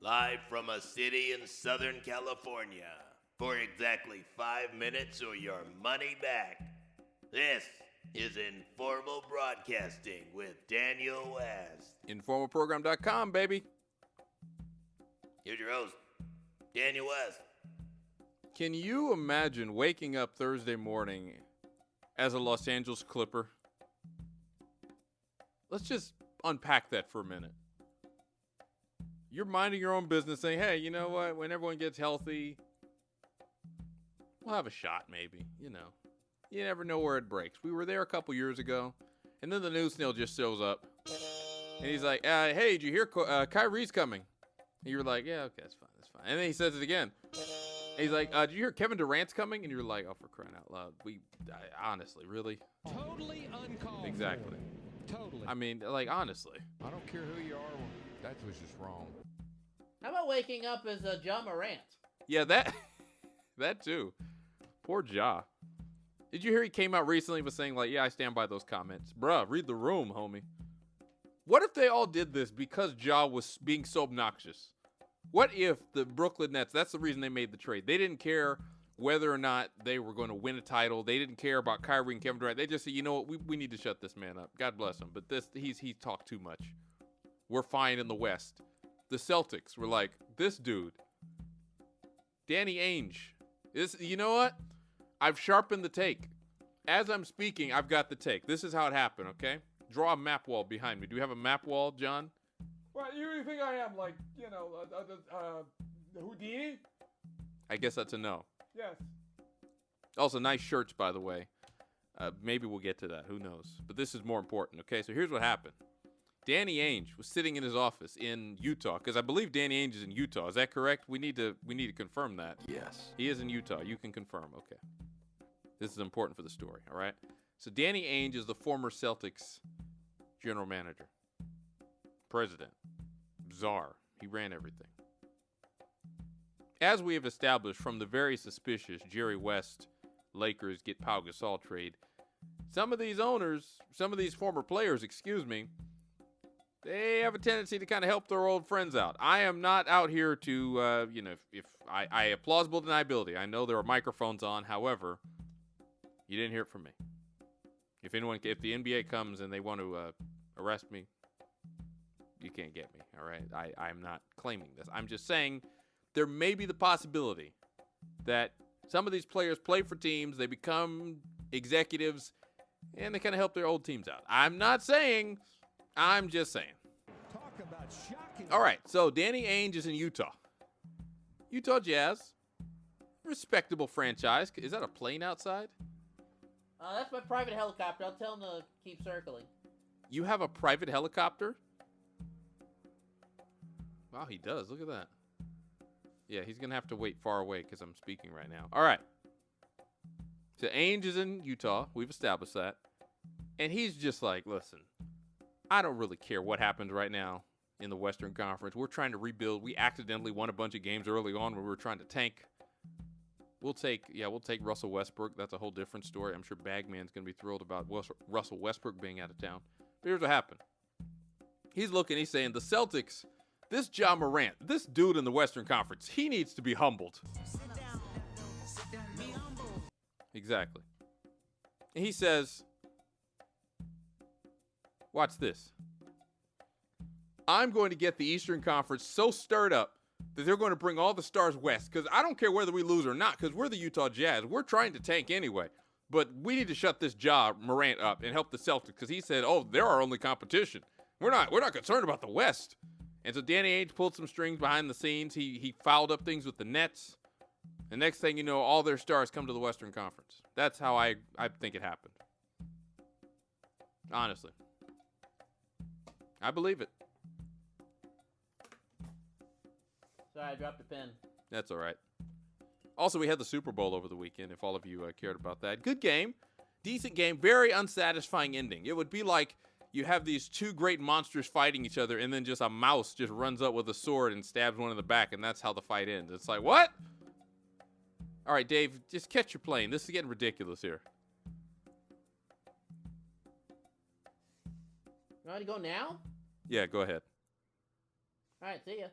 live from a city in Southern California, for exactly 5 minutes or your money back. This is Informal Broadcasting with Daniel West. InformalProgram.com, baby. Here's your host, Daniel West. Can you imagine waking up Thursday morning as a Los Angeles Clipper? Let's just unpack that for a minute. You're minding your own business saying, hey, you know what? When everyone gets healthy, we'll have a shot maybe, you know. You never know where it breaks. We were there a couple years ago, and then the news snail just shows up. And he's like, hey, did you hear Kyrie's coming? And you're like, yeah, okay, that's fine. And then he says it again. And he's like, did you hear Kevin Durant's coming? And you're like, oh, for crying out loud. Honestly, really? Totally uncalled. Exactly. Totally. I mean, like, honestly. I don't care who you are. That was just wrong. How about waking up as John Morant? Yeah, that too. Poor Ja. Did you hear he came out recently and was saying, like, yeah, I stand by those comments. Bruh, read the room, homie. What if they all did this because Ja was being so obnoxious? What if the Brooklyn Nets, that's the reason they made the trade. They didn't care whether or not they were going to win a title. They didn't care about Kyrie and Kevin Durant. They just said, you know what, we need to shut this man up. God bless him. But he's talked too much. We're fine in the West. The Celtics were like, this dude, Danny Ainge. You know what? I've sharpened the take. As I'm speaking, I've got the take. This is how it happened, okay? Draw a map wall behind me. Do you have a map wall, John? Well, you think I am like, you know, Houdini? I guess that's a no. Yes. Also, nice shirts, by the way. Maybe we'll get to that. Who knows? But this is more important, okay? So here's what happened. Danny Ainge was sitting in his office in Utah, because I believe Danny Ainge is in Utah. Is that correct? We need to confirm that. Yes. He is in Utah. You can confirm. Okay. This is important for the story, all right? So Danny Ainge is the former Celtics general manager, president, czar. He ran everything. As we have established from the very suspicious Jerry West Lakers get Pau Gasol trade, some of these former players, they have a tendency to kind of help their old friends out. I am not out here to, if I have plausible deniability. I know there are microphones on. However, you didn't hear it from me. If the NBA comes and they want to arrest me, you can't get me, all right? I'm not claiming this. I'm just saying there may be the possibility that some of these players play for teams, they become executives, and they kind of help their old teams out. I'm not saying, I'm just saying. Talk about shocking. All right, so Danny Ainge is in Utah. Utah Jazz, respectable franchise. Is that a plane outside? That's my private helicopter. I'll tell him to keep circling. You have a private helicopter? Wow, he does. Look at that. Yeah, he's going to have to wait far away because I'm speaking right now. All right. So Ainge is in Utah. We've established that. And he's just like, listen, I don't really care what happens right now in the Western Conference. We're trying to rebuild. We accidentally won a bunch of games early on when we were trying to tank. We'll take Russell Westbrook. That's a whole different story. I'm sure Bagman's going to be thrilled about Russell Westbrook being out of town. But here's what happened. He's saying, the Celtics, this Ja Morant, this dude in the Western Conference, he needs to be humbled. Exactly. And he says, watch this. I'm going to get the Eastern Conference so stirred up that they're going to bring all the stars west. Because I don't care whether we lose or not, because we're the Utah Jazz. We're trying to tank anyway. But we need to shut this Ja Morant up and help the Celtics. Because he said, oh, they're our only competition. We're not concerned about the West. And so Danny Ainge pulled some strings behind the scenes. He fouled up things with the Nets. The next thing you know, all their stars come to the Western Conference. That's how I think it happened. Honestly. I believe it. Sorry, I dropped a pen. That's all right. Also, we had the Super Bowl over the weekend, if all of you cared about that. Good game. Decent game. Very unsatisfying ending. It would be like you have these two great monsters fighting each other, and then just a mouse just runs up with a sword and stabs one in the back, and that's how the fight ends. It's like, what? All right, Dave, just catch your plane. This is getting ridiculous here. You want to go now? Yeah, go ahead. All right, see ya.